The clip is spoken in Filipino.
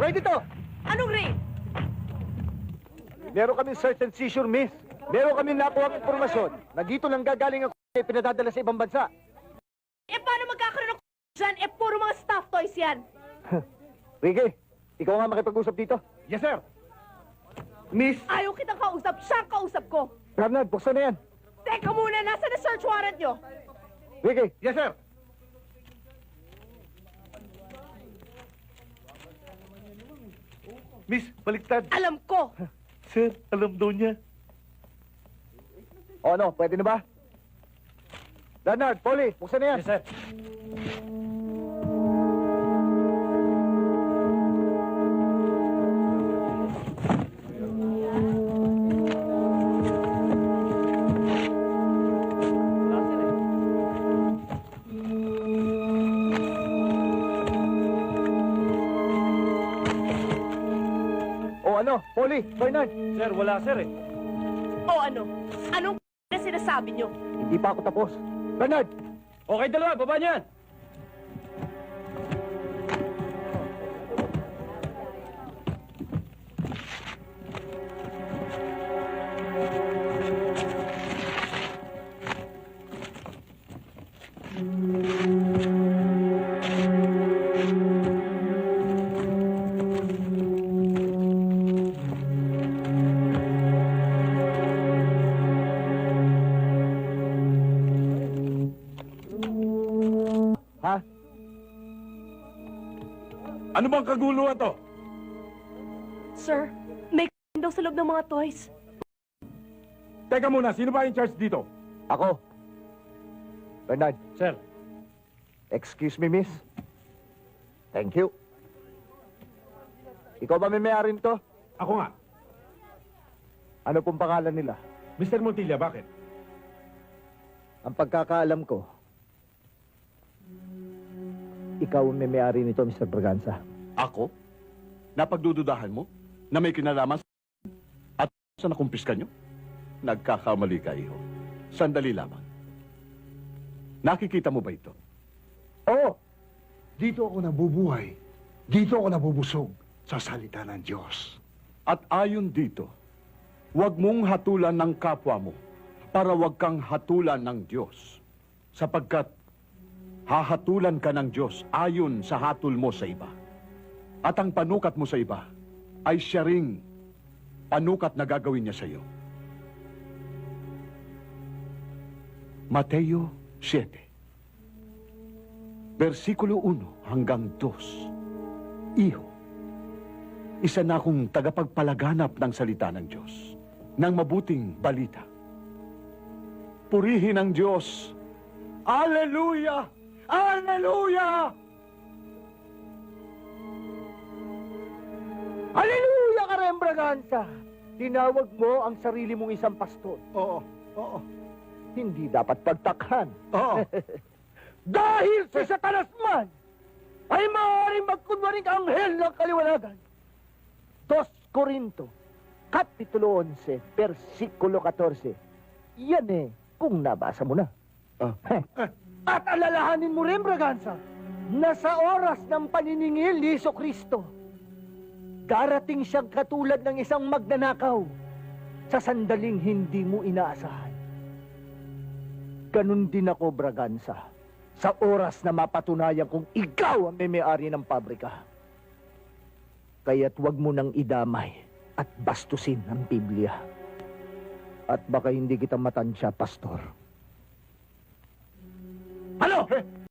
Ready to! Anong raid? Meron kami search and seizure, miss. Meron kami nakuha ng impormasyon na dito lang gagaling ang pinadadala sa ibang bansa. Eh, paano magkakaroon ng dyan? Eh, puro mga stuffed toys yan. Ricky, ikaw nga makipag-usap dito. Yes, sir. Miss, Ayaw kitang kausap, siya ang kausap ko. Bernard, buksan na yan. Teka muna, nasa na search warrant nyo? Ricky. Yes, sir. Miss, baliktad. Alam ko. Sir, alam daw niya. O ano, pwede na ba? Bernard, Polly, buksan na yan. Yes, sir. O ano, Polly, Bernard. Sir, wala sir eh. O ano? Anong na sinasabi nyo? Hindi pa ako tapos. Bernard! Okay, dalawa, baba niyan. Ha? Ano bang kaguluhan to? Sir, may daw sa loob ng mga toys. Teka muna, sino ba in charge dito? Ako. Bernard, Sir. excuse me, miss. Thank you. Ikaw ba may may-ari nito? Ako nga. Ano pong pangalan nila? Mr. Montilla, bakit? Ang pagkakaalam ko, ikaw ang may may-ari nito, Mr. Braganza. Ako? Napagdududahan mo na may kinalaman at sa nakumpiska nyo? Nagkakamali ka, iho. Sandali lamang. Nakikita mo ba ito? Oo. Dito ako nabubuhay. Dito ako nabubusog sa salita ng Diyos. At ayon dito, huwag mong hatulan ng kapwa mo para huwag kang hatulan ng Diyos. Sapagkat hahatulan ka ng Diyos ayon sa hatol mo sa iba. At ang panukat mo sa iba ay siya ring panukat na gagawin niya sa iyo. Mateo 7, versikulo 1 hanggang 2. Iho, isa na akong tagapagpalaganap ng salita ng Diyos, ng mabuting balita. Purihin ang Diyos. Alleluia! Alleluia! Hallelujah ka rin, Braganza! Tinawag mo ang sarili mong isang pastor. Oo, oo, Hindi dapat pagtakhan. oo. Dahil si Satanas man ay maaaring magkunwaring anghel ng kaliwanagan. 2 Corinto, Kapitulo 11, versikulo 14. Yan kung nabasa mo na. At alalahanin mo rin, Braganza, na sa oras ng paniningil ni Jesucristo, darating siyang katulad ng isang magnanakaw sa sandaling hindi mo inaasahan. Ganun din ako, Braganza, sa oras na mapatunayan kong ikaw ang may-ari ng pabrika. Kaya't huwag mo nang idamay at bastusin ang Biblia. At baka hindi kita matansya, Pastor. Ano?